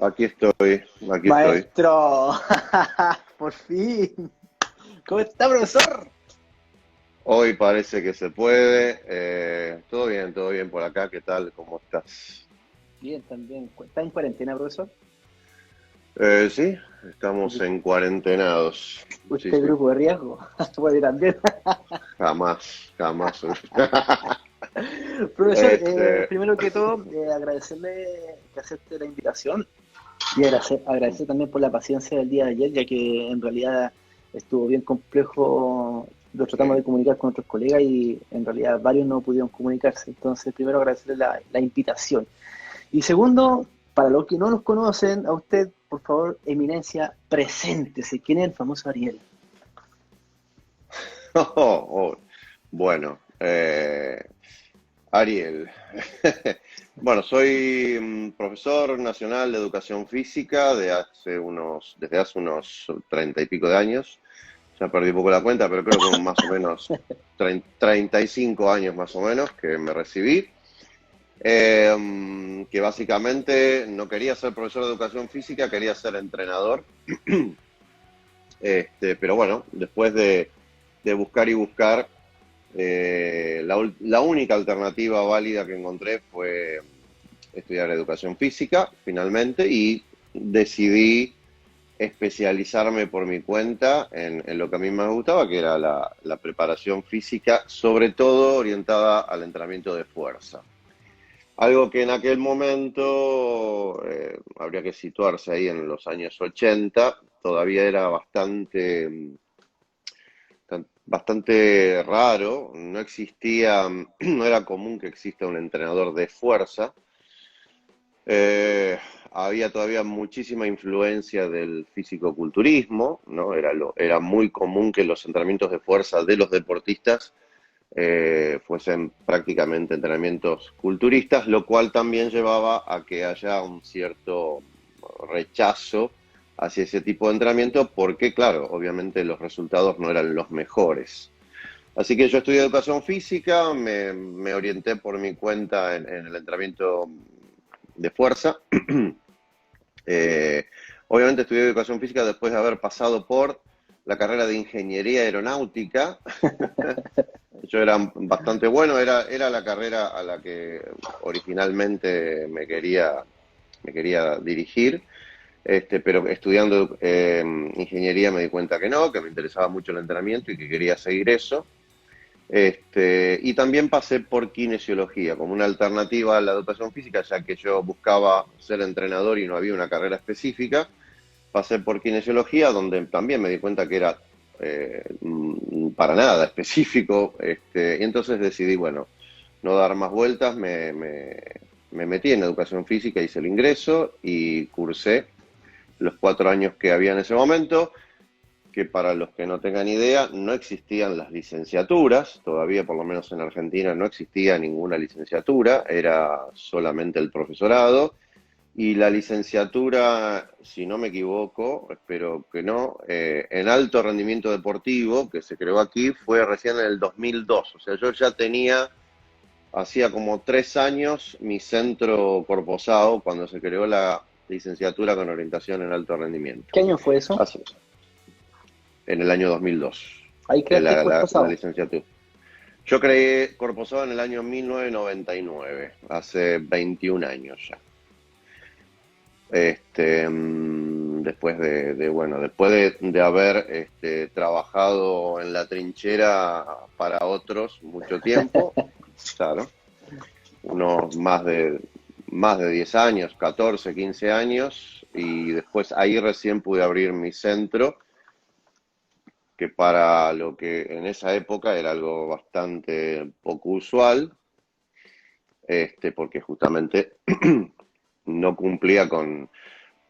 Aquí estoy, aquí estoy. Maestro, por fin. ¿Cómo está, profesor? Hoy parece que se puede. Todo bien por acá. ¿Qué tal? ¿Cómo estás? Bien, también. ¿Está en cuarentena, profesor? Sí, estamos en cuarentenados. Sí, ¿Usted sí. grupo de riesgo? Puede también. Jamás, jamás. Profesor, Este, primero que todo, agradecerle que acepte la invitación y agradecer también por la paciencia del día de ayer, ya que en realidad estuvo bien complejo. Lo tratamos sí. de comunicar con otros colegas y en realidad varios no pudieron comunicarse. Entonces, primero agradecerle la invitación. Y segundo, para los que no nos conocen, a usted, por favor, eminencia, preséntese. ¿Quién es el famoso Ariel? Oh, oh. Bueno, Ariel. Bueno, soy profesor nacional de educación física desde hace unos 30 y pico de años. Ya perdí un poco la cuenta, pero creo que más o menos 35 años más o menos que me recibí. Que básicamente no quería ser profesor de educación física, quería ser entrenador. Pero bueno, después de buscar y buscar, la única alternativa válida que encontré fue estudiar educación física, finalmente, y decidí especializarme por mi cuenta en lo que a mí me gustaba, que era la preparación física, sobre todo orientada al entrenamiento de fuerza. Algo que en aquel momento, habría que situarse ahí en los años 80, todavía era bastante raro, no existía, no era común que exista un entrenador de fuerza. Eh, Había todavía muchísima influencia del fisicoculturismo, ¿no? Era muy común que los entrenamientos de fuerza de los deportistas fuesen prácticamente entrenamientos culturistas, lo cual también llevaba a que haya un cierto rechazo hacia ese tipo de entrenamiento, porque claro, obviamente los resultados no eran los mejores. Así que yo estudié educación física, me orienté por mi cuenta en el entrenamiento de fuerza. Eh, Obviamente estudié educación física después de haber pasado por la carrera de ingeniería aeronáutica. Yo era bastante bueno, era la carrera a la que originalmente me quería dirigir. Pero estudiando ingeniería me di cuenta que no, que me interesaba mucho el entrenamiento y que quería seguir eso. Y también pasé por kinesiología como una alternativa a la educación física, ya que yo buscaba ser entrenador y no había una carrera específica. Pasé por kinesiología, donde también me di cuenta que era para nada específico. Y entonces decidí, bueno, no dar más vueltas, me metí en educación física, hice el ingreso y cursé los 4 años que había en ese momento, que para los que no tengan idea, no existían las licenciaturas, todavía por lo menos en Argentina no existía ninguna licenciatura, era solamente el profesorado, y la licenciatura, si no me equivoco, espero que no, en alto rendimiento deportivo, que se creó aquí, fue recién en el 2002, o sea, yo ya hacía como 3 años, mi centro Corposado, cuando se creó la licenciatura con orientación en alto rendimiento. ¿Qué año fue eso? Hace, en el año 2002, Ahí creaste el cuerpo la pasado. licenciatura. Yo creé Corposado en el año 1999, hace 21 años ya. Después de haber trabajado en la trinchera para otros mucho tiempo, claro, unos más de 10 años, 14, 15 años, y después ahí recién pude abrir mi centro, que para lo que en esa época era algo bastante poco usual, porque justamente no cumplía con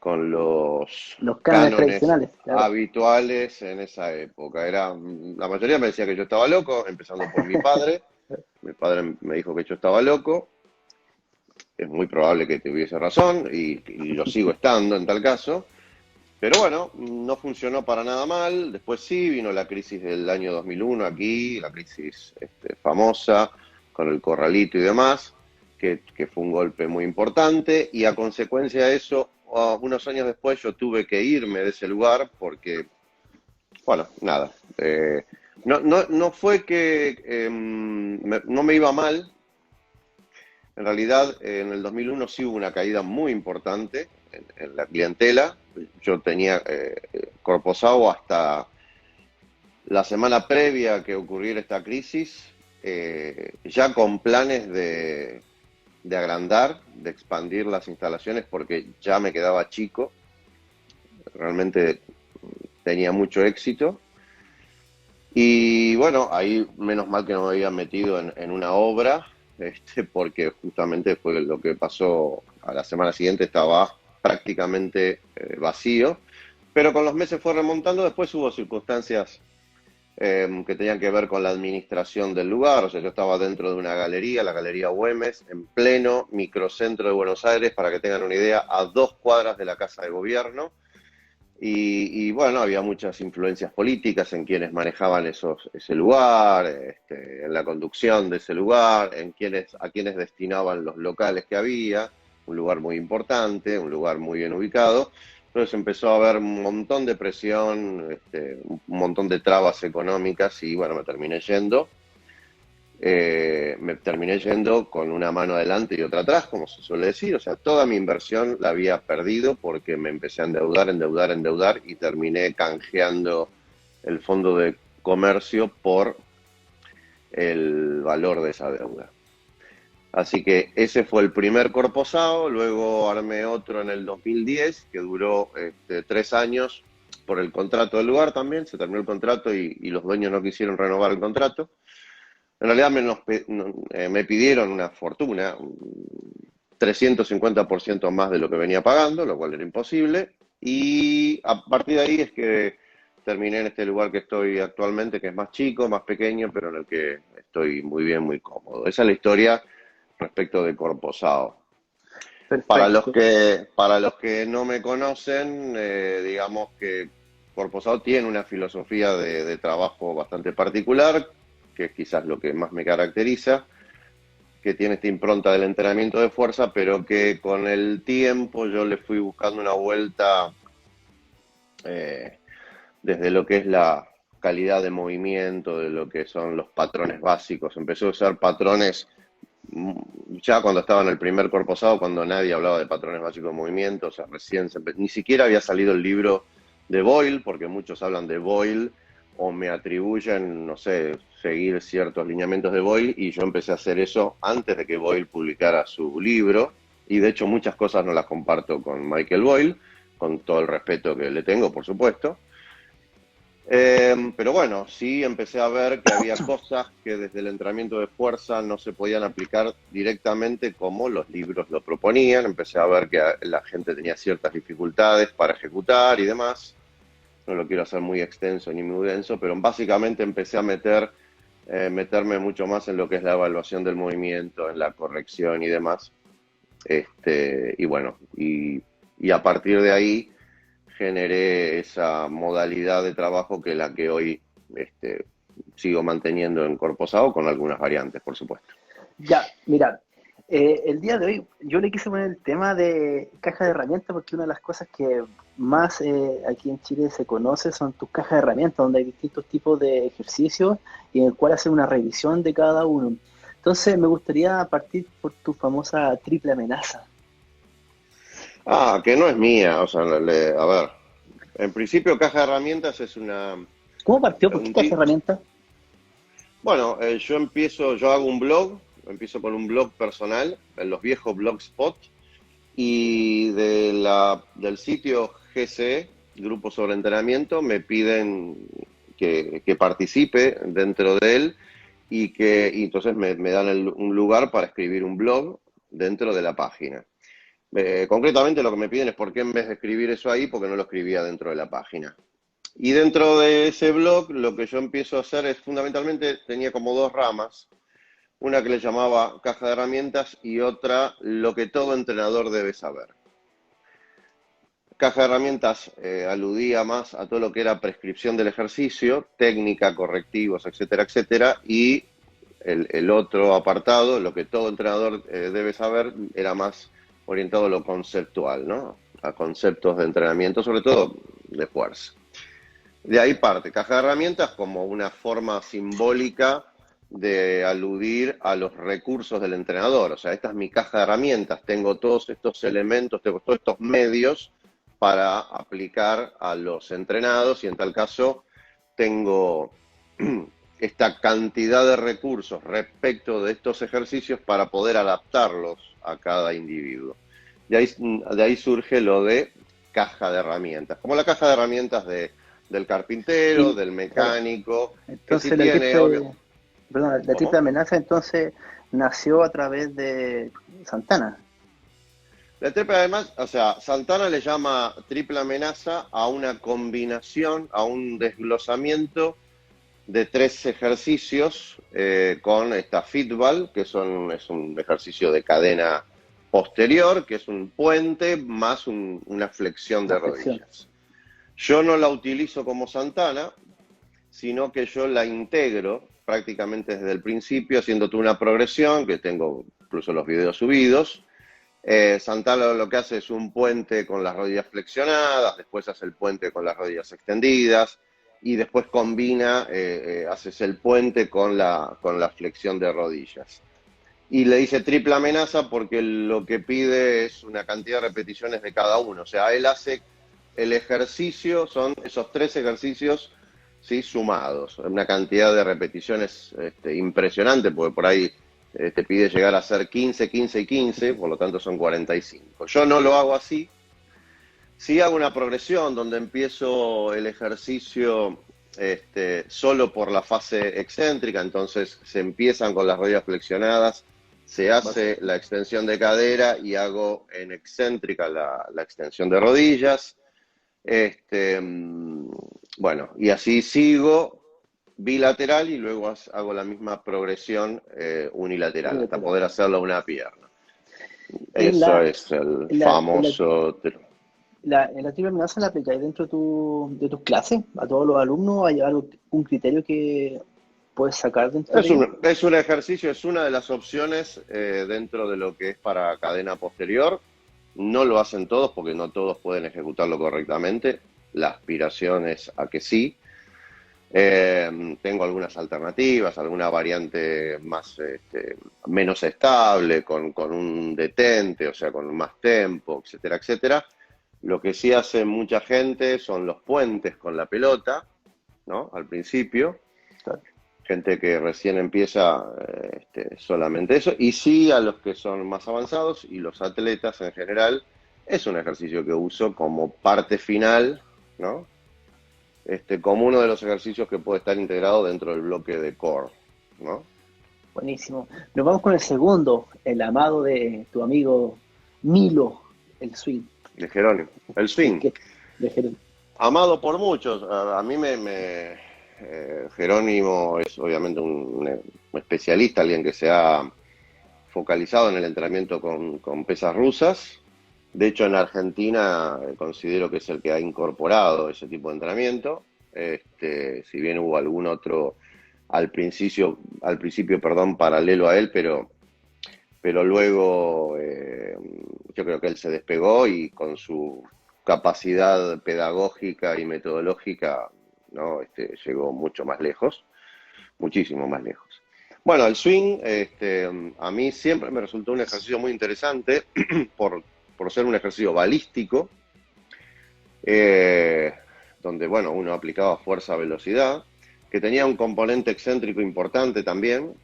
los Los cánones cánones tradicionales, claro. habituales en esa época. La mayoría me decía que yo estaba loco, empezando por mi padre. Mi padre me dijo que yo estaba loco. Es muy probable que tuviese razón y lo sigo estando en tal caso. Pero bueno, no funcionó para nada mal. Después sí, vino la crisis del año 2001 aquí, la crisis famosa con el corralito y demás, que fue un golpe muy importante. Y a consecuencia de eso, unos años después yo tuve que irme de ese lugar porque, bueno, nada. No fue que no me iba mal. En realidad, en el 2001 sí hubo una caída muy importante en la clientela. Yo tenía Corposao hasta la semana previa a que ocurriera esta crisis, ya con planes de agrandar, de expandir las instalaciones porque ya me quedaba chico. Realmente tenía mucho éxito. Y bueno, ahí menos mal que no me había metido en una obra, porque justamente fue lo que pasó a la semana siguiente, estaba prácticamente vacío, pero con los meses fue remontando. Después hubo circunstancias que tenían que ver con la administración del lugar. O sea, yo estaba dentro de una galería, la Galería Güemes, en pleno microcentro de Buenos Aires, para que tengan una idea, a 2 cuadras de la Casa de Gobierno. Y bueno, había muchas influencias políticas en quienes manejaban ese lugar, en la conducción de ese lugar, a quienes destinaban los locales que había. Un lugar muy importante, un lugar muy bien ubicado. Entonces empezó a haber un montón de presión, un montón de trabas económicas y bueno, me terminé yendo con una mano adelante y otra atrás, como se suele decir. O sea, toda mi inversión la había perdido porque me empecé a endeudar y terminé canjeando el fondo de comercio por el valor de esa deuda. Así que ese fue el primer Corposao. Luego armé otro en el 2010 que duró 3 años por el contrato del lugar también. Se terminó el contrato y los dueños no quisieron renovar el contrato. En realidad me pidieron una fortuna, un 350% más de lo que venía pagando, lo cual era imposible. Y a partir de ahí es que terminé en este lugar que estoy actualmente, que es más chico, más pequeño, pero en el que estoy muy bien, muy cómodo. Esa es la historia respecto de Corposao. Perfecto. Para los que no me conocen, digamos que Corposao tiene una filosofía de trabajo bastante particular, que es quizás lo que más me caracteriza, que tiene esta impronta del entrenamiento de fuerza, pero que con el tiempo yo le fui buscando una vuelta desde lo que es la calidad de movimiento, de lo que son los patrones básicos. Empecé a usar patrones ya cuando estaba en el primer Corposao, cuando nadie hablaba de patrones básicos de movimiento. O sea, ni siquiera había salido el libro de Boyle, porque muchos hablan de Boyle o me atribuyen, no sé, seguir ciertos lineamientos de Boyle, y yo empecé a hacer eso antes de que Boyle publicara su libro, y de hecho muchas cosas no las comparto con Michael Boyle, con todo el respeto que le tengo, por supuesto. Pero bueno, sí empecé a ver que había cosas que desde el entrenamiento de fuerza no se podían aplicar directamente como los libros lo proponían. Empecé a ver que la gente tenía ciertas dificultades para ejecutar y demás. No lo quiero hacer muy extenso ni muy denso, pero básicamente empecé a meterme mucho más en lo que es la evaluación del movimiento, en la corrección y demás. Y bueno, y a partir de ahí generé esa modalidad de trabajo que es la que hoy sigo manteniendo en Corposao, con algunas variantes, por supuesto. Ya, mira, el día de hoy yo le quise poner el tema de caja de herramientas porque una de las cosas que más aquí en Chile se conoce son tus cajas de herramientas, donde hay distintos tipos de ejercicios y en el cual hacer una revisión de cada uno. Entonces me gustaría partir por tu famosa triple amenaza. Que no es mía. O sea, a ver, en principio caja de herramientas es ¿Cómo partió? ¿Por qué un caja de ti- herramientas? bueno, yo hago un blog. Empiezo con un blog personal, en los viejos Blogspot, y del sitio GCE, Grupo sobre Entrenamiento, me piden que participe dentro de él, y entonces me dan un lugar para escribir un blog dentro de la página. Concretamente lo que me piden es por qué en vez de escribir eso ahí, porque no lo escribía dentro de la página. Y dentro de ese blog lo que yo empiezo a hacer es, fundamentalmente, tenía como 2 ramas. Una que le llamaba caja de herramientas y otra lo que todo entrenador debe saber. Caja de herramientas aludía más a todo lo que era prescripción del ejercicio, técnica, correctivos, etcétera, etcétera, y el otro apartado, lo que todo entrenador debe saber, era más orientado a lo conceptual, ¿no? a conceptos de entrenamiento, sobre todo de fuerza. De ahí parte caja de herramientas como una forma simbólica de aludir a los recursos del entrenador. O sea, esta es mi caja de herramientas, tengo todos estos elementos, tengo todos estos medios para aplicar a los entrenados y en tal caso tengo esta cantidad de recursos respecto de estos ejercicios para poder adaptarlos a cada individuo. De ahí surge lo de caja de herramientas, como la caja de herramientas del carpintero, Y, del claro, mecánico, que sí entonces tiene, obvio. la triple ¿Cómo? amenaza entonces nació a través de Santana. La triple además, o sea, Santana le llama triple amenaza a una combinación, a un desglosamiento de 3 ejercicios con esta fitball, que es un ejercicio de cadena posterior, que es un puente más una flexión La de flexión. rodillas. Yo no la utilizo como Santana, sino que yo la integro prácticamente desde el principio, haciendo toda una progresión, que tengo incluso los videos subidos. Santana lo que hace es un puente con las rodillas flexionadas, después hace el puente con las rodillas extendidas, y después combina, haces el puente con la flexión de rodillas. Y le dice triple amenaza porque lo que pide es una cantidad de repeticiones de cada uno. O sea, él hace el ejercicio, son esos 3 ejercicios, ¿sí? Sumados. Una cantidad de repeticiones impresionante, porque por ahí te pide llegar a hacer 15, 15 y 15, por lo tanto son 45. Yo no lo hago así. Sí hago una progresión donde empiezo el ejercicio solo por la fase excéntrica, entonces se empiezan con las rodillas flexionadas, se hace la extensión de cadera y hago en excéntrica la extensión de rodillas. Bueno, y así sigo bilateral y luego hago la misma progresión unilateral hasta poder hacerlo a una pierna. En Eso la, es el en la, en la, famoso. en la triple amenaza la aplicáis dentro de tus clases, a todos los alumnos, ¿hay algo, un criterio que puedes sacar dentro de ello? Es un ejercicio, es una de las opciones dentro de lo que es para cadena posterior. No lo hacen todos porque no todos pueden ejecutarlo correctamente. La aspiración es a que sí. Tengo algunas alternativas, alguna variante más, menos estable, con un detente, o sea, con más tempo, etcétera, etcétera. Lo que sí hace mucha gente son los puentes con la pelota, ¿no? Al principio. Claro. Gente que recién empieza solamente eso. Y sí a los que son más avanzados y los atletas en general, es un ejercicio que uso como parte final, ¿no? Como uno de los ejercicios que puede estar integrado dentro del bloque de core, ¿no? Buenísimo. Nos vamos con el segundo, el amado de tu amigo Milo, el swing. De Jerónimo. El ¿Qué, swing. qué? De Jerónimo. Amado por muchos. A mí Jerónimo es obviamente un especialista, alguien que se ha focalizado en el entrenamiento con pesas rusas. De hecho, en Argentina considero que es el que ha incorporado ese tipo de entrenamiento. Si bien hubo algún otro al principio, perdón, paralelo a él, pero luego yo creo que él se despegó y con su capacidad pedagógica y metodológica, ¿no? Llegó mucho más lejos, muchísimo más lejos. Bueno, el swing a mí siempre me resultó un ejercicio muy interesante por ser un ejercicio balístico, donde bueno, uno aplicaba fuerza-velocidad, que tenía un componente excéntrico importante también,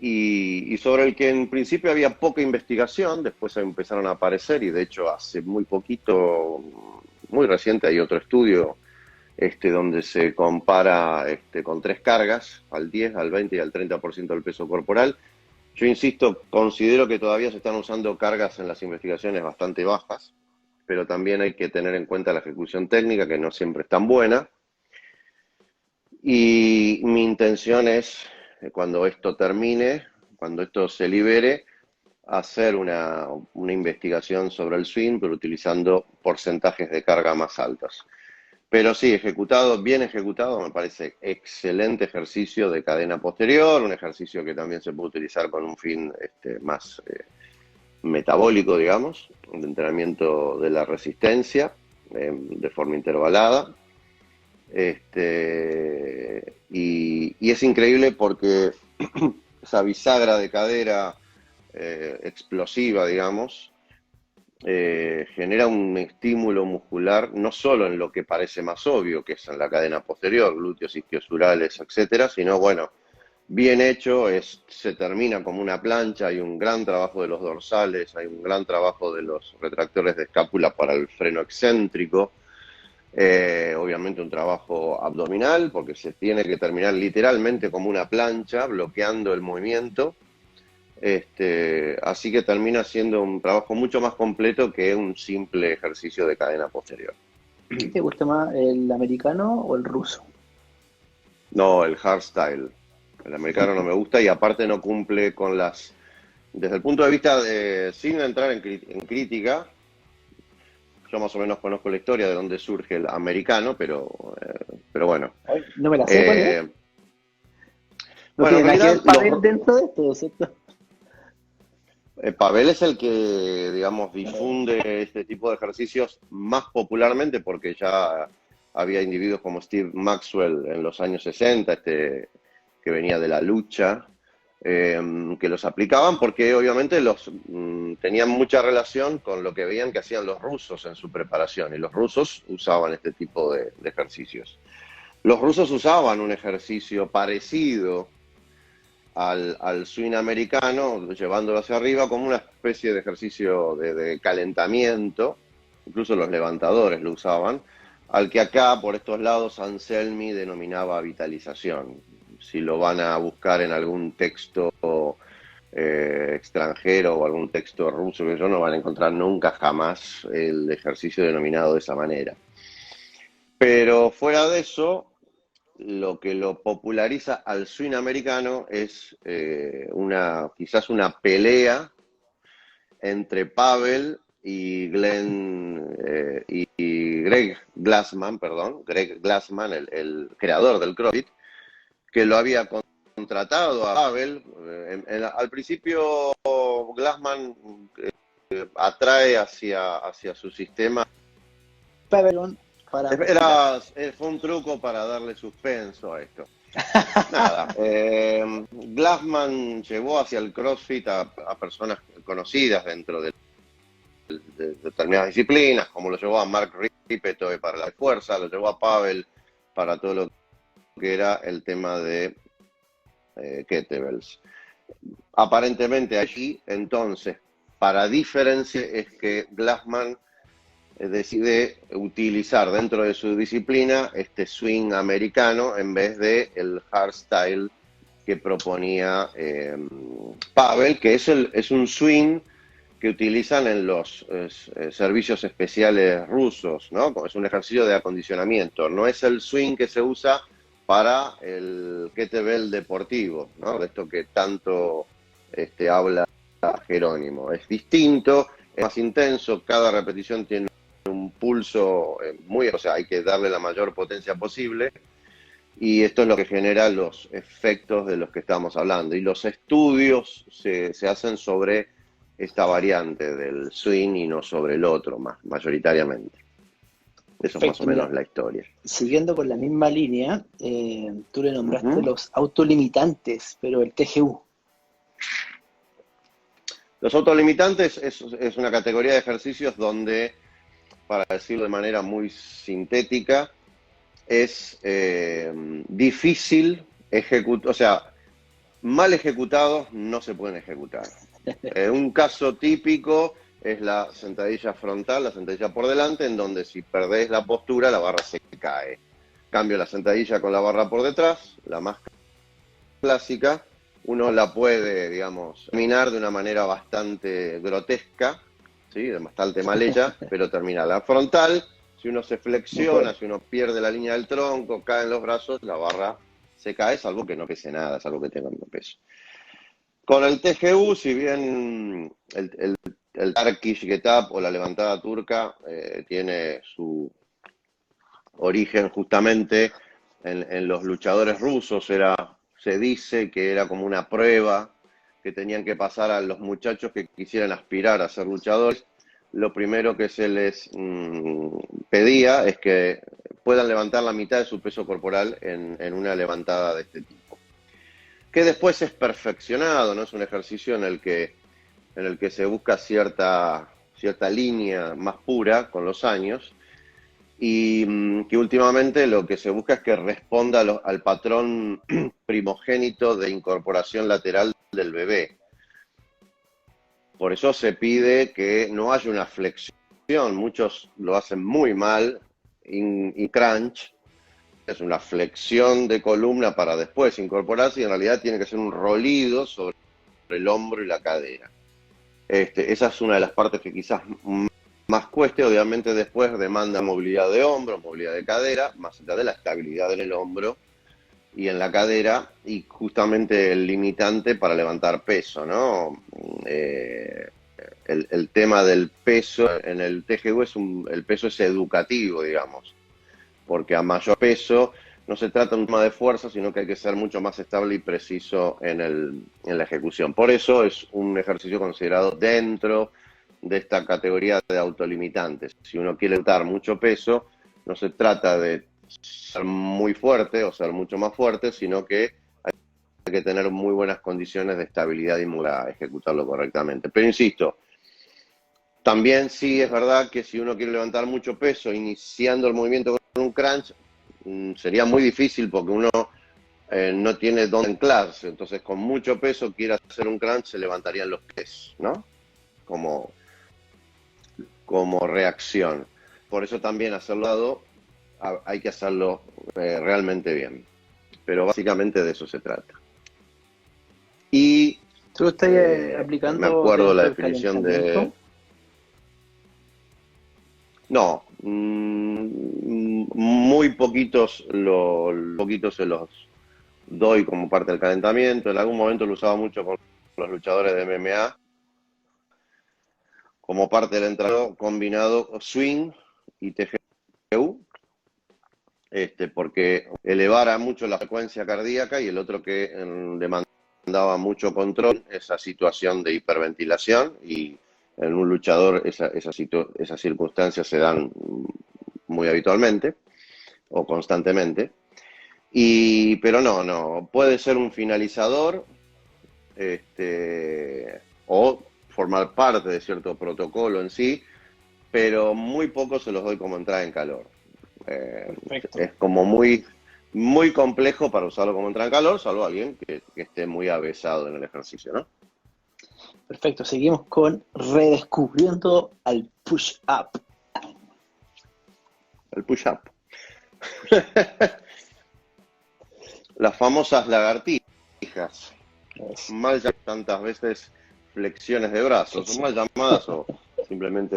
y sobre el que en principio había poca investigación, después empezaron a aparecer, y de hecho hace muy poquito, muy reciente, hay otro estudio donde se compara con 3 cargas, al 10, al 20 y al 30% del peso corporal. Yo insisto, considero que todavía se están usando cargas en las investigaciones bastante bajas, pero también hay que tener en cuenta la ejecución técnica, que no siempre es tan buena. Y mi intención es, cuando esto termine, cuando esto se libere, hacer una investigación sobre el swing, pero utilizando porcentajes de carga más altos. Pero sí, bien ejecutado, me parece excelente ejercicio de cadena posterior, un ejercicio que también se puede utilizar con un fin más metabólico, digamos, de entrenamiento de la resistencia, de forma intervalada. Y es increíble porque esa bisagra de cadera explosiva, digamos, genera un estímulo muscular no solo en lo que parece más obvio, que es en la cadena posterior, glúteos, isquiosurales, etcétera, sino bueno, bien hecho, se termina como una plancha, hay un gran trabajo de los dorsales, hay un gran trabajo de los retractores de escápula para el freno excéntrico, obviamente un trabajo abdominal, porque se tiene que terminar literalmente como una plancha, bloqueando el movimiento. Así que termina siendo un trabajo mucho más completo que un simple ejercicio de cadena posterior. ¿Qué te gusta más, el americano o el ruso? No, el hardstyle. El americano no me gusta y aparte no cumple con las... Desde el punto de vista de, sin entrar en crítica, yo más o menos conozco la historia de dónde surge el americano, pero bueno. Ay, no me la sé, ¿cuál es? Eh, No bueno, tiene en nada que realidad ver Pavel dentro de esto, ¿cierto? Pavel es el que, digamos, difunde este tipo de ejercicios más popularmente porque ya había individuos como Steve Maxwell en los años 60, que venía de la lucha, que los aplicaban porque obviamente tenían mucha relación con lo que veían que hacían los rusos en su preparación y los rusos usaban este tipo de ejercicios. Los rusos usaban un ejercicio parecido al swing americano, llevándolo hacia arriba como una especie de ejercicio de calentamiento, incluso los levantadores lo usaban, al que acá, por estos lados, Anselmi denominaba vitalización. Si lo van a buscar en algún texto extranjero o algún texto ruso, que yo no van a encontrar nunca jamás el ejercicio denominado de esa manera. Pero fuera de eso, lo que lo populariza al swing americano es quizás una pelea entre Pavel y y Greg Glassman, perdón, Greg Glassman, el creador del CrossFit, que lo había contratado a Pavel. Al principio Glassman atrae hacia su sistema. Pavelon, para investigar. Fue un truco para darle suspenso a esto. Nada, Glassman llevó hacia el CrossFit a personas conocidas dentro de determinadas disciplinas, como lo llevó a Mark Rippetoe para la fuerza, lo llevó a Pavel para todo lo que era el tema de kettlebells. Aparentemente allí, entonces, para diferencia, es que Glassman decide utilizar dentro de su disciplina este swing americano en vez de el hardstyle que proponía Pavel, que es un swing que utilizan en los servicios especiales rusos, ¿no? Es un ejercicio de acondicionamiento, no es el swing que se usa para el kettlebell deportivo, ¿no? De esto que tanto habla Jerónimo. Es distinto, es más intenso, cada repetición tiene un pulso o sea, hay que darle la mayor potencia posible y esto es lo que genera los efectos de los que estamos hablando. Y los estudios se hacen sobre esta variante del swing y no sobre el otro, mayoritariamente. Eso es más o Perfecto, menos mira, la historia. siguiendo con la misma línea, tú le nombraste Uh-huh. los autolimitantes, pero el TGU. Los autolimitantes es una categoría de ejercicios donde, para decirlo de manera muy sintética, es difícil ejecutar, o sea, mal ejecutados no se pueden ejecutar. Un caso típico es la sentadilla frontal, la sentadilla por delante, en donde si perdés la postura, la barra se cae. Cambio la sentadilla con la barra por detrás, la más clásica, uno la puede, digamos, terminar de una manera bastante grotesca, ¿sí? De bastante mal hecha, pero termina la frontal. Si uno se No flexiona, puede. si uno pierde la línea del tronco, caen los brazos, la barra se cae, salvo que no pese nada, salvo que tenga un peso. Con el TGU, si bien el Turkish Get Up o la levantada turca tiene su origen justamente en los luchadores rusos, se dice que era como una prueba que tenían que pasar a los muchachos que quisieran aspirar a ser luchadores, lo primero que se les pedía es que puedan levantar la mitad de su peso corporal en una levantada de este tipo. Que después es perfeccionado, ¿no? Es un ejercicio en el que se busca cierta línea más pura con los años, y que últimamente lo que se busca es que responda al patrón primogénito de incorporación lateral del bebé. Por eso se pide que no haya una flexión, muchos lo hacen muy mal, y crunch, es una flexión de columna para después incorporarse, y en realidad tiene que ser un rolido sobre el hombro y la cadera. Esa es una de las partes que quizás más cueste. Obviamente después demanda movilidad de hombro, movilidad de cadera, más allá de la estabilidad en el hombro y en la cadera, y justamente el limitante para levantar peso, ¿no? El tema del peso en el TGU el peso es educativo, digamos, porque a mayor peso no se trata de un tema de fuerza, sino que hay que ser mucho más estable y preciso en la ejecución. Por eso es un ejercicio considerado dentro de esta categoría de autolimitantes. Si uno quiere levantar mucho peso, no se trata de ser muy fuerte o ser mucho más fuerte, sino que hay que tener muy buenas condiciones de estabilidad y para ejecutarlo correctamente. Pero insisto, también sí es verdad que si uno quiere levantar mucho peso iniciando el movimiento con un crunch, sería muy difícil porque uno no tiene dónde anclarse. Entonces, con mucho peso quiere hacer un crunch, se levantarían los pies, ¿no? Como reacción. Por eso también hacerlo hay que hacerlo realmente bien. Pero básicamente de eso se trata. Y ¿Tú lo estás me aplicando acuerdo la dentro del definición de... calentamiento? No, muy poquitos, poquitos se los doy como parte del calentamiento. En algún momento lo usaba mucho con los luchadores de MMA, como parte del entrenamiento combinado swing y TGU, porque elevara mucho la frecuencia cardíaca, y el otro que demandaba mucho control, esa situación de hiperventilación, y en un luchador esas circunstancias se dan muy habitualmente o constantemente. Pero no, puede ser un finalizador, o formar parte de cierto protocolo en sí, pero muy poco se los doy como entrada en calor. Perfecto. Es como muy complejo para usarlo como entrada en calor, salvo alguien que esté muy avesado en el ejercicio, ¿no? Perfecto. Seguimos con redescubriendo al push-up. El push-up. Las famosas lagartijas, Es- mal llamadas tantas veces flexiones de brazos, son mal llamadas o simplemente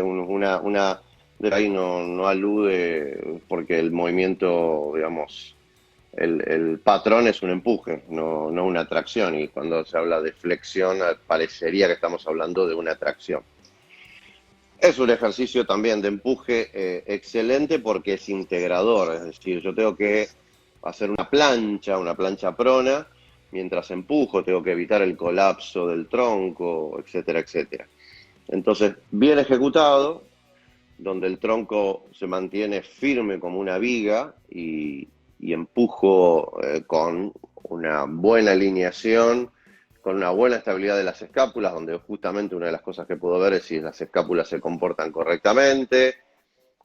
una de ahí no alude, porque el movimiento, digamos, el patrón es un empuje, no una tracción, y cuando se habla de flexión parecería que estamos hablando de una tracción. Es un ejercicio también de empuje excelente porque es integrador, es decir, yo tengo que hacer una plancha prona, mientras empujo tengo que evitar el colapso del tronco, etcétera, etcétera. Entonces, bien ejecutado, donde el tronco se mantiene firme como una viga, y empujo con una buena alineación, con una buena estabilidad de las escápulas, donde justamente una de las cosas que puedo ver es si las escápulas se comportan correctamente,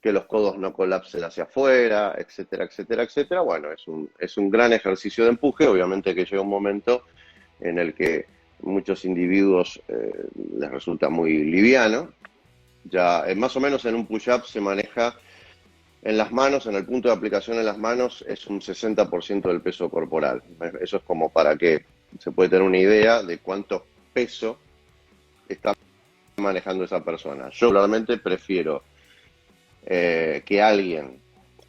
que los codos no colapsen hacia afuera, etcétera, etcétera, etcétera. Bueno, es un gran ejercicio de empuje. Obviamente que llega un momento en el que muchos individuos les resulta muy liviano. Ya más o menos en un push-up se maneja en las manos, en el punto de aplicación en las manos, es un 60% del peso corporal. Eso es como para que se puede tener una idea de cuánto peso está manejando esa persona. Yo realmente prefiero que alguien,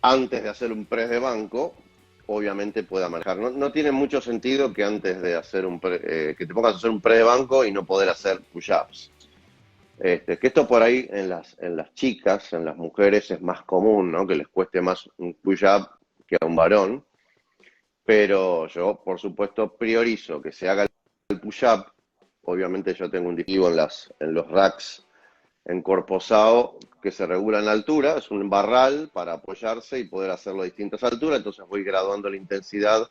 antes de hacer un press de banco, obviamente pueda manejar. No tiene mucho sentido que antes de hacer que te pongas a hacer un press de banco y no poder hacer push-ups. Que esto por ahí en las chicas, en las mujeres es más común, ¿no? Que les cueste más un push-up que a un varón, pero yo por supuesto priorizo que se haga el push-up. Obviamente yo tengo un dispositivo en los racks en Corposao que se regula en altura, es un barral para apoyarse y poder hacerlo a distintas alturas, entonces voy graduando la intensidad,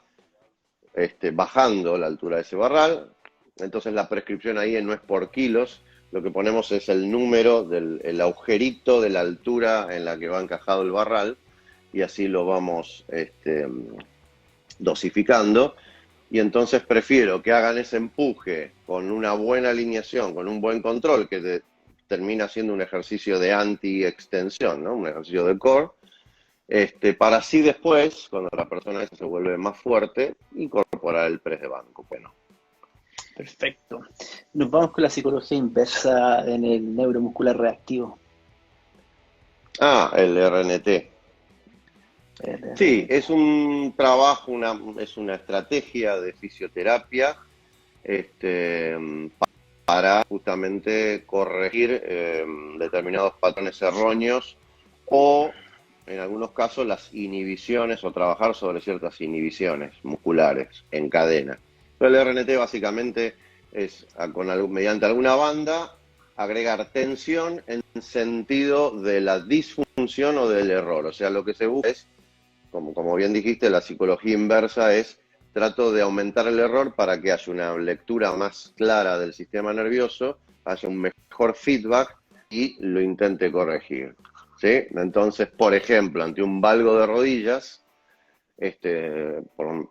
bajando la altura de ese barral. Entonces la prescripción ahí no es por kilos, lo que ponemos es el número el agujerito de la altura en la que va encajado el barral, y así lo vamos dosificando. Y entonces prefiero que hagan ese empuje con una buena alineación, con un buen control, que termina siendo un ejercicio de anti-extensión, ¿no? Un ejercicio de core, para así después, cuando la persona se vuelve más fuerte, incorporar el press de banco. Bueno. Perfecto. Nos vamos con la psicología inversa en el neuromuscular reactivo. El RNT. Sí, es un trabajo, es una estrategia de fisioterapia para justamente corregir determinados patrones erróneos o, en algunos casos, las inhibiciones o trabajar sobre ciertas inhibiciones musculares en cadena. Pero el RNT básicamente es, mediante alguna banda, agregar tensión en sentido de la disfunción o del error. O sea, lo que se busca es, como bien dijiste, la psicología inversa es trato de aumentar el error para que haya una lectura más clara del sistema nervioso, haya un mejor feedback y lo intente corregir, ¿sí? Entonces, por ejemplo, ante un valgo de rodillas,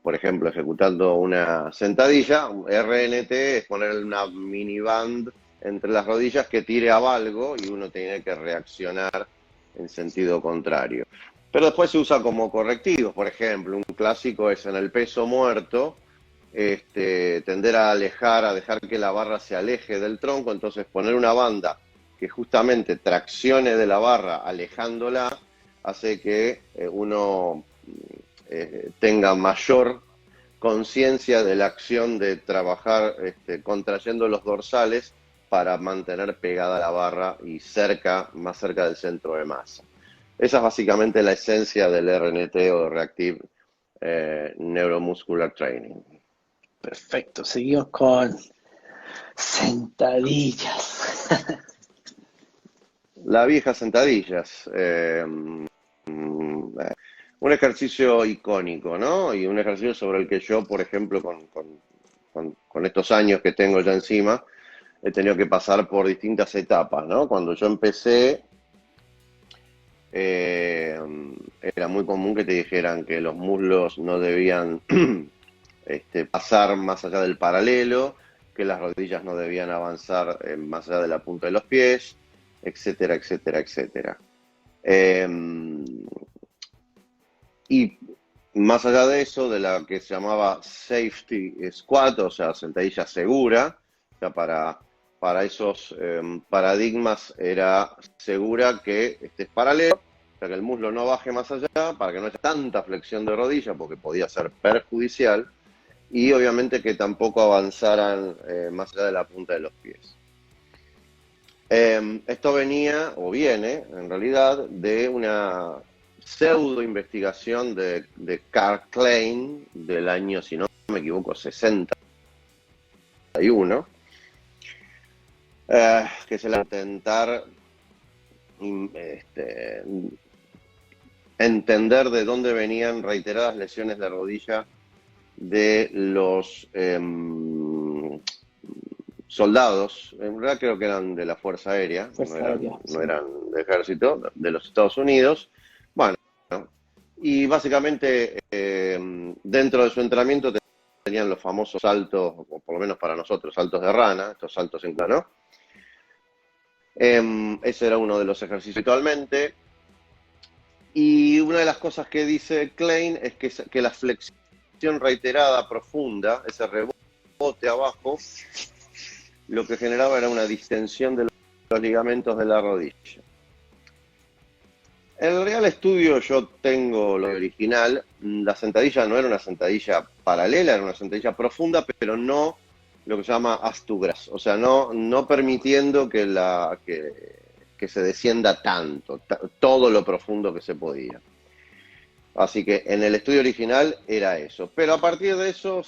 por ejemplo, ejecutando una sentadilla, RNT es poner una miniband entre las rodillas que tire a valgo y uno tiene que reaccionar en sentido contrario. Pero después se usa como correctivo. Por ejemplo, un clásico es en el peso muerto, tender a dejar que la barra se aleje del tronco, entonces poner una banda que justamente traccione de la barra alejándola, hace que uno tenga mayor conciencia de la acción de trabajar contrayendo los dorsales para mantener pegada la barra y más cerca del centro de masa. Esa es básicamente la esencia del RNT o Reactive Neuromuscular Training. Perfecto, seguimos con sentadillas. Las viejas sentadillas. Un ejercicio icónico, ¿no? Y un ejercicio sobre el que yo, por ejemplo, con estos años que tengo ya encima, he tenido que pasar por distintas etapas, ¿no? Cuando yo empecé, era muy común que te dijeran que los muslos no debían pasar más allá del paralelo, que las rodillas no debían avanzar más allá de la punta de los pies, etcétera, etcétera, etcétera. Y más allá de eso, de la que se llamaba safety squat, o sea, sentadilla segura, o sea, para esos paradigmas era segura que estés paralelo, o sea, que el muslo no baje más allá, para que no haya tanta flexión de rodilla, porque podía ser perjudicial, y obviamente que tampoco avanzaran más allá de la punta de los pies. Esto venía, o viene, en realidad, de una pseudo investigación de Carl Klein del año, si no me equivoco, 61, que se le intentar entender de dónde venían reiteradas lesiones de rodilla de los soldados, en realidad creo que eran de la Fuerza Aérea, no eran del ejército, de los Estados Unidos. Bueno, y básicamente dentro de su entrenamiento tenían los famosos saltos, o por lo menos para nosotros, saltos de rana, estos saltos en plano. Ese era uno de los ejercicios habitualmente. Y una de las cosas que dice Klein es que la flexión reiterada profunda, ese rebote abajo, lo que generaba era una distensión de los ligamentos de la rodilla. En el Real Estudio yo tengo lo original, la sentadilla no era una sentadilla paralela, era una sentadilla profunda, pero no lo que se llama astugras, o sea, no permitiendo que se descienda tanto, todo lo profundo que se podía. Así que en el estudio original era eso, pero a partir de eso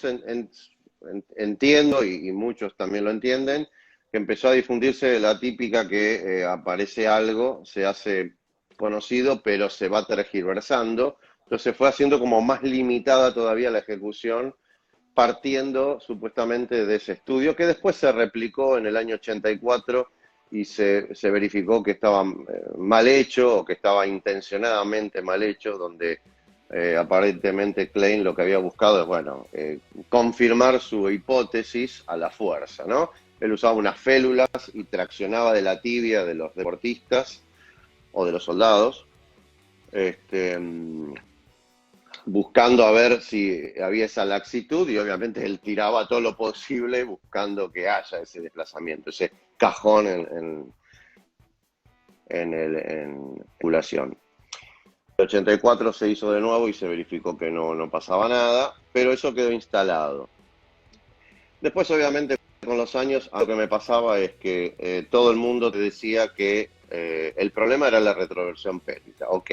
entiendo, y muchos también lo entienden, que empezó a difundirse la típica que aparece algo, se hace conocido, pero se va tergiversando. Entonces fue haciendo como más limitada todavía la ejecución, partiendo supuestamente de ese estudio, que después se replicó en el año 84 y se verificó que estaba mal hecho o que estaba intencionadamente mal hecho, donde aparentemente Klein lo que había buscado es, bueno, confirmar su hipótesis a la fuerza, ¿no? Él usaba unas félulas y traccionaba de la tibia de los deportistas o de los soldados, buscando a ver si había esa laxitud, y obviamente él tiraba todo lo posible buscando que haya ese desplazamiento, ese cajón en población. En el 84 se hizo de nuevo y se verificó que no pasaba nada, pero eso quedó instalado. Después, obviamente, con los años, lo que me pasaba es que todo el mundo te decía que el problema era la retroversión pélvica. Ok,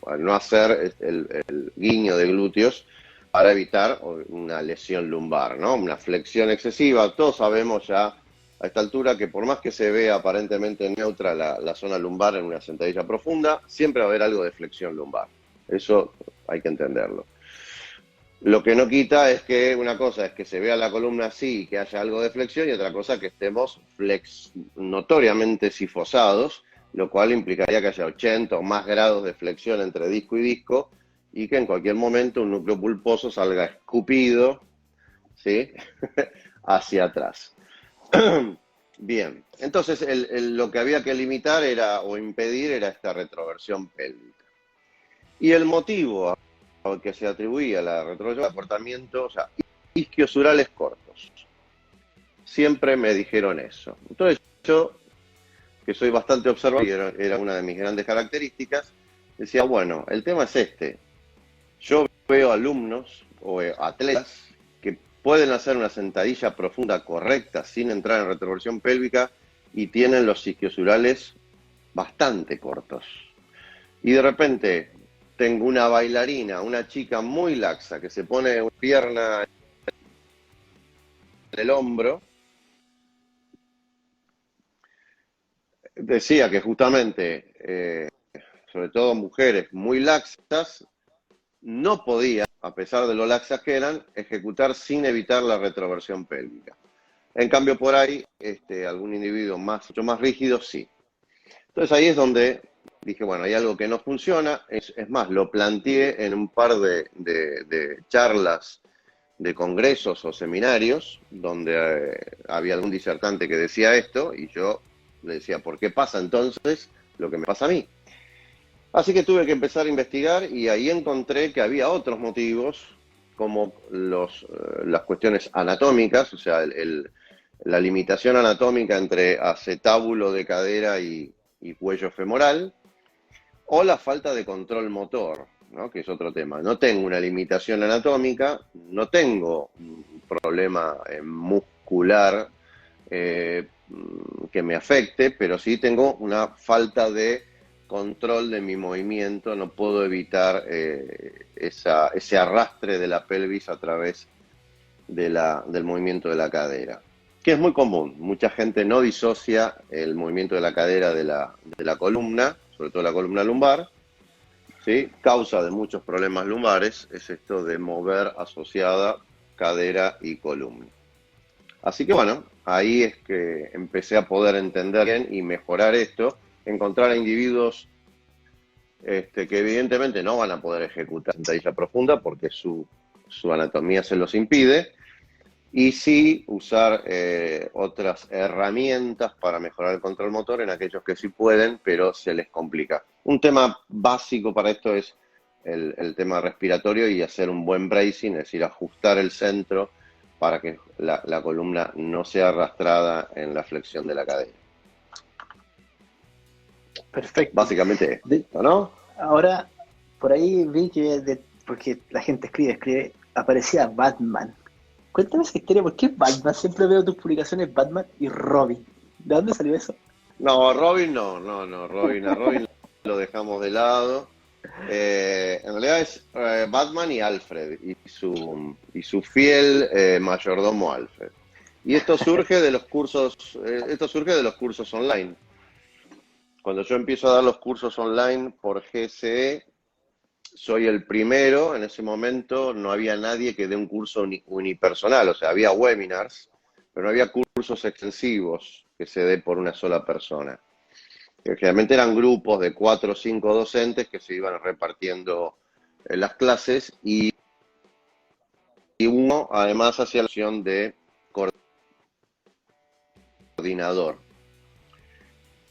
al no hacer el guiño de glúteos para evitar una lesión lumbar, ¿no? Una flexión excesiva. Todos sabemos ya a esta altura que por más que se vea aparentemente neutra la zona lumbar en una sentadilla profunda, siempre va a haber algo de flexión lumbar. Eso hay que entenderlo. Lo que no quita es que una cosa es que se vea la columna así y que haya algo de flexión, y otra cosa que estemos notoriamente sifosados, lo cual implicaría que haya 80 o más grados de flexión entre disco y disco, y que en cualquier momento un núcleo pulposo salga escupido, ¿sí? hacia atrás. Bien, entonces lo que había que limitar o impedir era esta retroversión pélvica. Y el motivo al que se atribuía la retroversión, comportamiento, o sea, isquiosurales cortos. Siempre me dijeron eso. Entonces yo, que soy bastante observador, y era una de mis grandes características, decía, bueno, el tema es este. Yo veo alumnos o atletas que pueden hacer una sentadilla profunda correcta sin entrar en retroversión pélvica y tienen los isquiosurales bastante cortos. Y de repente tengo una bailarina, una chica muy laxa, que se pone una pierna en el hombro. Decía que justamente, sobre todo mujeres muy laxas, no podían, a pesar de lo laxas que eran, ejecutar sin evitar la retroversión pélvica. En cambio, por ahí, algún individuo mucho más rígido, sí. Entonces ahí es donde dije, bueno, hay algo que no funciona. Es más, lo planteé en un par de charlas, de congresos o seminarios, donde había algún disertante que decía esto, y yo le decía, ¿por qué pasa entonces lo que me pasa a mí? Así que tuve que empezar a investigar, y ahí encontré que había otros motivos, como las cuestiones anatómicas, o sea, la limitación anatómica entre acetábulo de cadera y cuello femoral, o la falta de control motor, ¿no? Que es otro tema. No tengo una limitación anatómica, no tengo un problema muscular que me afecte, pero sí tengo una falta de control de mi movimiento, no puedo evitar ese arrastre de la pelvis a través del movimiento de la cadera, que es muy común. Mucha gente no disocia el movimiento de la cadera de la columna, sobre todo la columna lumbar, ¿sí? Causa de muchos problemas lumbares es esto de mover asociada cadera y columna. Así que bueno, ahí es que empecé a poder entender bien y mejorar esto, encontrar a individuos que evidentemente no van a poder ejecutar sentadilla profunda porque su anatomía se los impide, y sí usar otras herramientas para mejorar el control motor en aquellos que sí pueden, pero se les complica. Un tema básico para esto es el tema respiratorio y hacer un buen bracing, es decir, ajustar el centro para que la columna no sea arrastrada en la flexión de la cadera. Perfecto. Básicamente esto, ¿no? Ahora, por ahí vi que, porque la gente escribe, aparecía Batman. Cuéntame esa historia, ¿por qué Batman? Siempre veo tus publicaciones Batman y Robin. ¿De dónde salió eso? No, Robin no, Robin lo dejamos de lado. En realidad es Batman y Alfred y su fiel mayordomo Alfred. Y esto surge de los cursos online. Cuando yo empiezo a dar los cursos online por GCE, soy el primero. En ese momento no había nadie que dé un curso unipersonal, o sea, había webinars, pero no había cursos extensivos que se dé por una sola persona. Que generalmente eran grupos de 4 o 5 docentes que se iban repartiendo las clases y uno además hacía la función de coordinador.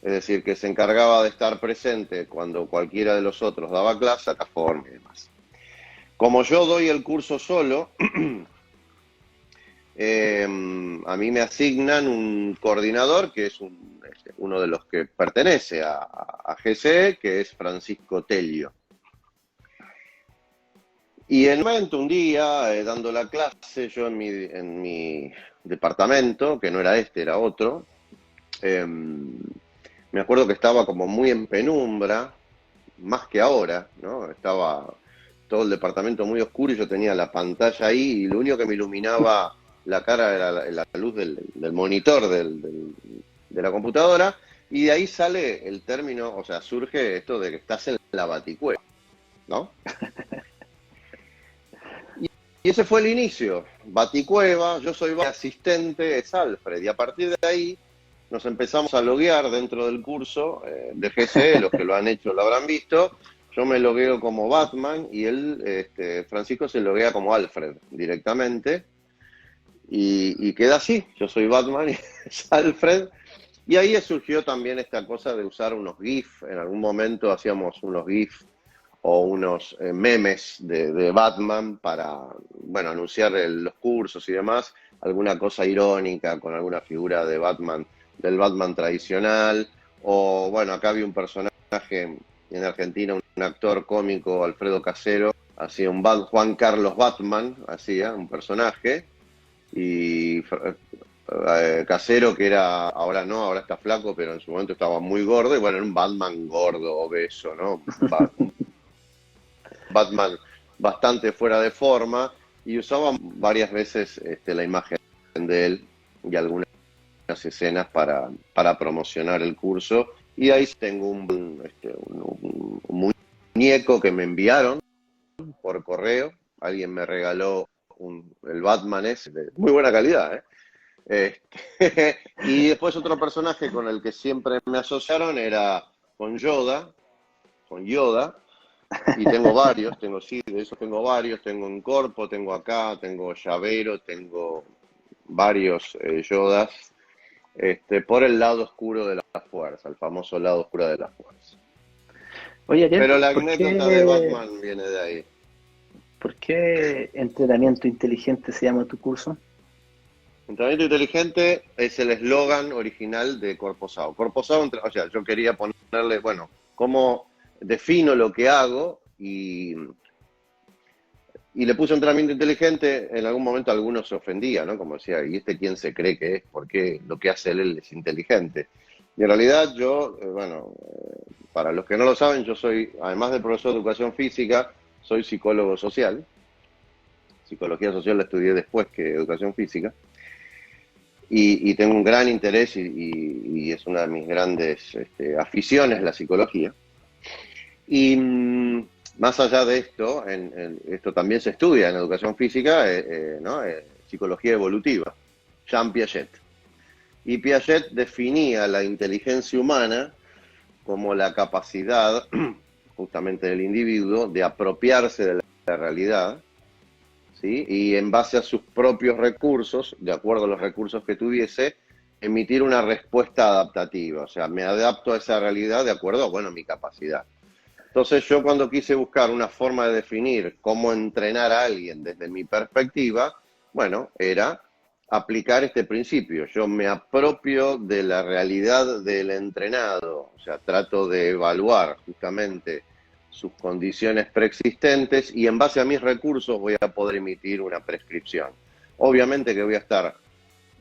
Es decir, que se encargaba de estar presente cuando cualquiera de los otros daba clase, forma y demás. Como yo doy el curso solo, a mí me asignan un coordinador que es uno de los que pertenece a GCE, que es Francisco Telio. Y en un momento, un día, dando la clase, yo en mi departamento, que no era este, era otro, me acuerdo que estaba como muy en penumbra, más que ahora, ¿no? Estaba todo el departamento muy oscuro y yo tenía la pantalla ahí y lo único que me iluminaba la cara era la luz del monitor de la computadora, y de ahí sale el término, o sea, surge esto de que estás en la baticueva, ¿no? Y ese fue el inicio, baticueva, yo soy asistente, es Alfred, y a partir de ahí nos empezamos a loguear dentro del curso de GCE, los que lo han hecho lo habrán visto. Yo me logueo como Batman y él, Francisco, se loguea como Alfred directamente. Y queda así, yo soy Batman y es Alfred. Y ahí surgió también esta cosa de usar unos GIF. En algún momento hacíamos unos GIF o unos memes de Batman para, bueno, anunciar los cursos y demás. Alguna cosa irónica con alguna figura de Batman, del Batman tradicional. O, bueno, acá había un personaje en Argentina, un actor cómico, Alfredo Casero, hacía Juan Carlos Batman, hacía un personaje. Y Casero, que era, ahora no, ahora está flaco, pero en su momento estaba muy gordo, y bueno, era un Batman gordo, obeso, ¿no? Batman bastante fuera de forma, y usaban varias veces la imagen de él y algunas escenas para promocionar el curso. Y ahí tengo un muñeco que me enviaron por correo. Alguien me regaló el Batman ese, de muy buena calidad, ¿eh? Y después otro personaje con el que siempre me asociaron era con Yoda, y tengo varios, sí, de esos tengo varios, tengo en Corpo, tengo acá, tengo llavero, tengo varios Yodas, por el lado oscuro de la fuerza, el famoso lado oscuro de la fuerza. Oye, Ariel, Pero la anécdota de Batman viene de ahí. ¿por qué entrenamiento inteligente se llama tu curso? Entrenamiento inteligente es el eslogan original de Corposao. Corposao, o sea, yo quería ponerle, bueno, cómo defino lo que hago y le puse entrenamiento inteligente. En algún momento algunos se ofendían, ¿no? Como decía, ¿y este quién se cree que es? ¿Por qué lo que hace él es inteligente? Y en realidad yo, para los que no lo saben, yo soy, además de profesor de educación física, soy psicólogo social. Psicología social la estudié después que educación física. Y tengo un gran interés y es una de mis grandes aficiones la psicología. Y más allá de esto, esto también se estudia en educación física, ¿no? Psicología evolutiva, Jean Piaget. Y Piaget definía la inteligencia humana como la capacidad justamente del individuo de apropiarse de la realidad, ¿sí? Y en base a sus propios recursos, de acuerdo a los recursos que tuviese, emitir una respuesta adaptativa. O sea, me adapto a esa realidad de acuerdo a, bueno, mi capacidad. Entonces yo, cuando quise buscar una forma de definir cómo entrenar a alguien desde mi perspectiva, bueno, era aplicar este principio. Yo me apropio de la realidad del entrenado, o sea, trato de evaluar justamente sus condiciones preexistentes y en base a mis recursos voy a poder emitir una prescripción. Obviamente que voy a estar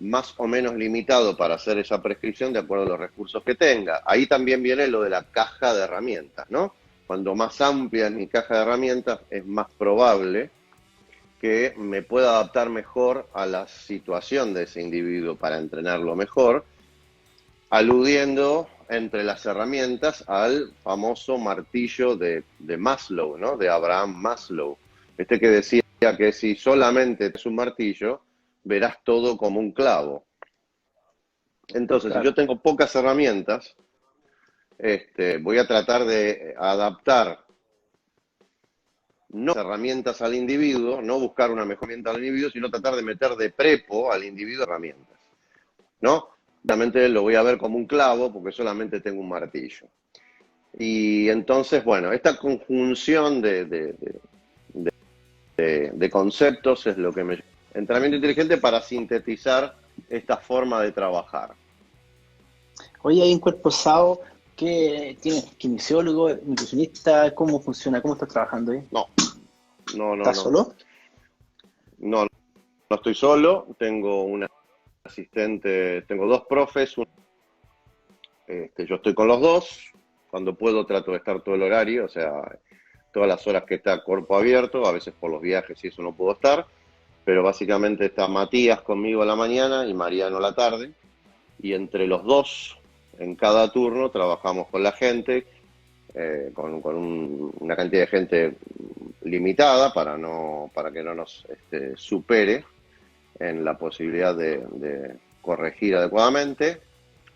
más o menos limitado para hacer esa prescripción de acuerdo a los recursos que tenga. Ahí también viene lo de la caja de herramientas, ¿no? cuando más amplia es mi caja de herramientas, es más probable que me pueda adaptar mejor a la situación de ese individuo para entrenarlo mejor, aludiendo entre las herramientas al famoso martillo de Maslow, ¿no? De Abraham Maslow. Este que decía que si solamente es un martillo, verás todo como un clavo. Entonces, si yo Claro. tengo pocas herramientas, voy a tratar de adaptar no herramientas al individuo, no buscar una mejor herramienta al individuo, sino tratar de meter de prepo al individuo herramientas, ¿no? Realmente lo voy a ver como un clavo porque solamente tengo un martillo. Y entonces, bueno, esta conjunción de conceptos es lo que me... Entrenamiento inteligente para sintetizar esta forma de trabajar. Oye, hay en Cuerpo SAO que tienes kinesiólogo, nutricionista, ¿cómo funciona? ¿Cómo estás trabajando ahí? No, no, no, ¿Estás no. solo? No, no estoy solo, tengo una asistente, tengo dos profes, yo estoy con los dos, cuando puedo trato de estar todo el horario, o sea, todas las horas que está cuerpo abierto, a veces por los viajes y eso no puedo estar, pero básicamente está Matías conmigo a la mañana y Mariano a la tarde, y entre los dos, en cada turno, trabajamos con la gente, una cantidad de gente limitada para que no nos supere en la posibilidad de corregir adecuadamente,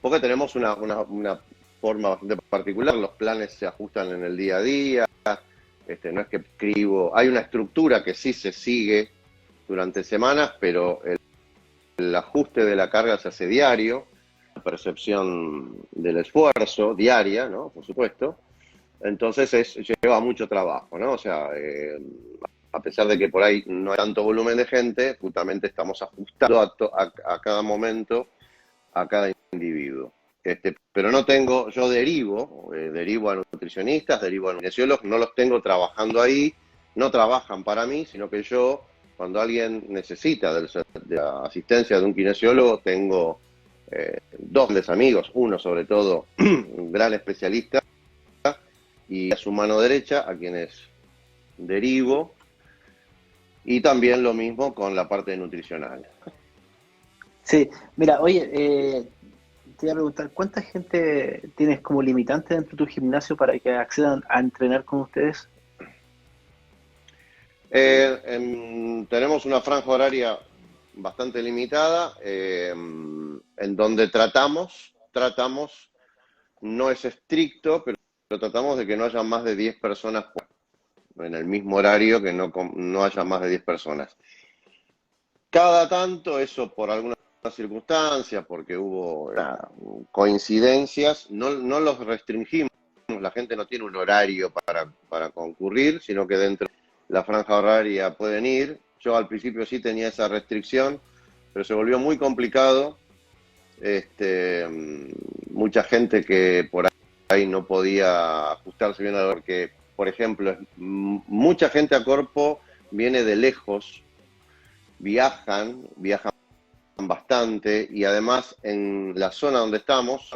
porque tenemos una forma bastante particular, los planes se ajustan en el día a día, no es que escribo, hay una estructura que sí se sigue durante semanas, pero el ajuste de la carga se hace diario, la percepción del esfuerzo diaria, ¿no? Por supuesto. Entonces lleva mucho trabajo, ¿no? O sea, a pesar de que por ahí no hay tanto volumen de gente, justamente estamos ajustando a cada momento, a cada individuo. Pero no tengo, yo derivo a nutricionistas, derivo a kinesiólogos, no los tengo trabajando ahí, no trabajan para mí, sino que yo, cuando alguien necesita de la asistencia de un kinesiólogo, tengo dos grandes amigos, uno sobre todo, un gran especialista, y a su mano derecha, a quienes derivo, y también lo mismo con la parte nutricional. Sí, mira, oye, te iba a preguntar, ¿cuánta gente tienes como limitante dentro de tu gimnasio para que accedan a entrenar con ustedes? Tenemos una franja horaria bastante limitada, en donde tratamos, no es estricto, pero tratamos de que no haya más de 10 personas en el mismo horario, que no haya más de 10 personas. Cada tanto, eso por alguna circunstancia, porque hubo coincidencias, no los restringimos, la gente no tiene un horario para concurrir, sino que dentro de la franja horaria pueden ir. Yo al principio sí tenía esa restricción, pero se volvió muy complicado. Mucha gente que por ahí no podía ajustarse bien a lo que, por ejemplo, mucha gente a Corpo viene de lejos, viajan bastante, y además en la zona donde estamos,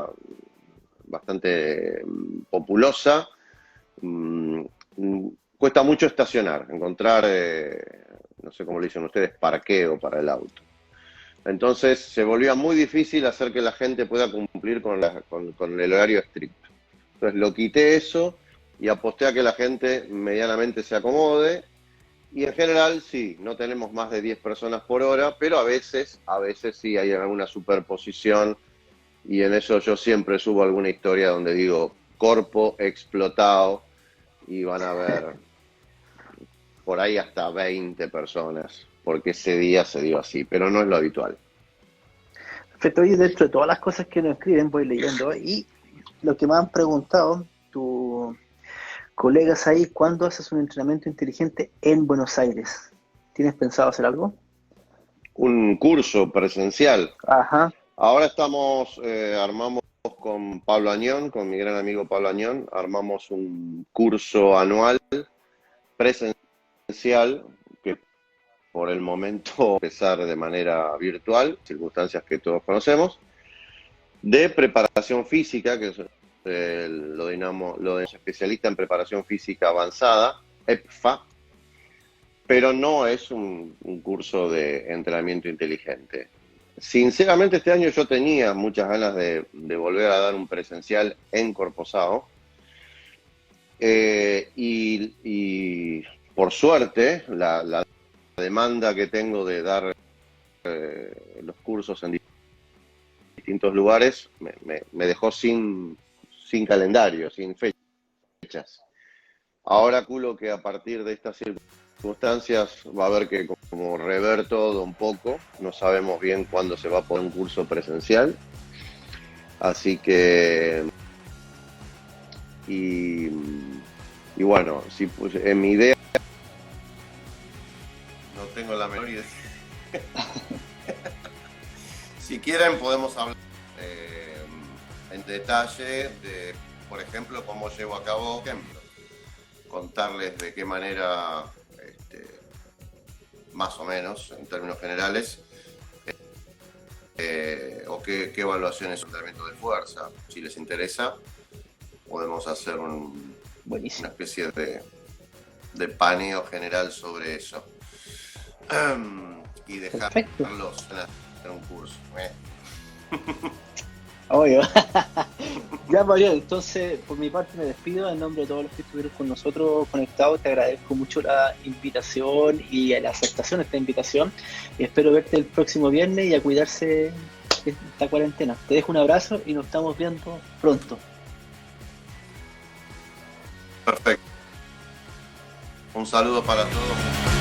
bastante populosa, cuesta mucho estacionar, encontrar, no sé cómo le dicen ustedes, parqueo para el auto. Entonces se volvió muy difícil hacer que la gente pueda cumplir con el horario estricto. Entonces lo quité eso y aposté a que la gente medianamente se acomode. Y en general sí, no tenemos más de 10 personas por hora, pero a veces sí hay alguna superposición, y en eso yo siempre subo alguna historia donde digo, Corpo explotado, y van a ver por ahí hasta 20 personas, porque ese día se dio así, pero no es lo habitual. Perfecto, y dentro de todas las cosas que nos escriben voy leyendo y lo que me han preguntado tus colegas ahí, ¿cuándo haces un entrenamiento inteligente en Buenos Aires? ¿Tienes pensado hacer algo? Un curso presencial. Ajá, Ahora armamos con Pablo Añón, con mi gran amigo Pablo Añón, armamos un curso anual presencial que por el momento empezar de manera virtual, circunstancias que todos conocemos, de preparación física, que es lo de especialista en preparación física avanzada, EPFA, pero no es un curso de entrenamiento inteligente. Sinceramente, este año yo tenía muchas ganas de volver a dar un presencial en Corposao. Y por suerte, la demanda que tengo de dar los cursos en distintos lugares me dejó sin calendario, sin fechas. Ahora calculo que a partir de estas circunstancias va a haber que como rever todo un poco. No sabemos bien cuándo se va a poner un curso presencial. Así que... Y bueno, si en mi idea no tengo la menor idea. Si quieren podemos hablar en detalle de, por ejemplo, cómo llevo a cabo ejemplos, contarles de qué manera, más o menos, en términos generales, o qué evaluaciones de entrenamiento de fuerza. Si les interesa, podemos hacer una especie de paneo general sobre eso. Y dejarlos en un curso. Obvio. Ya, Mariano, entonces por mi parte me despido en nombre de todos los que estuvieron con nosotros conectados. Te agradezco mucho la invitación y la aceptación de esta invitación. Y espero verte el próximo viernes y a cuidarse de esta cuarentena. Te dejo un abrazo y nos estamos viendo pronto. Perfecto. Un saludo para todos.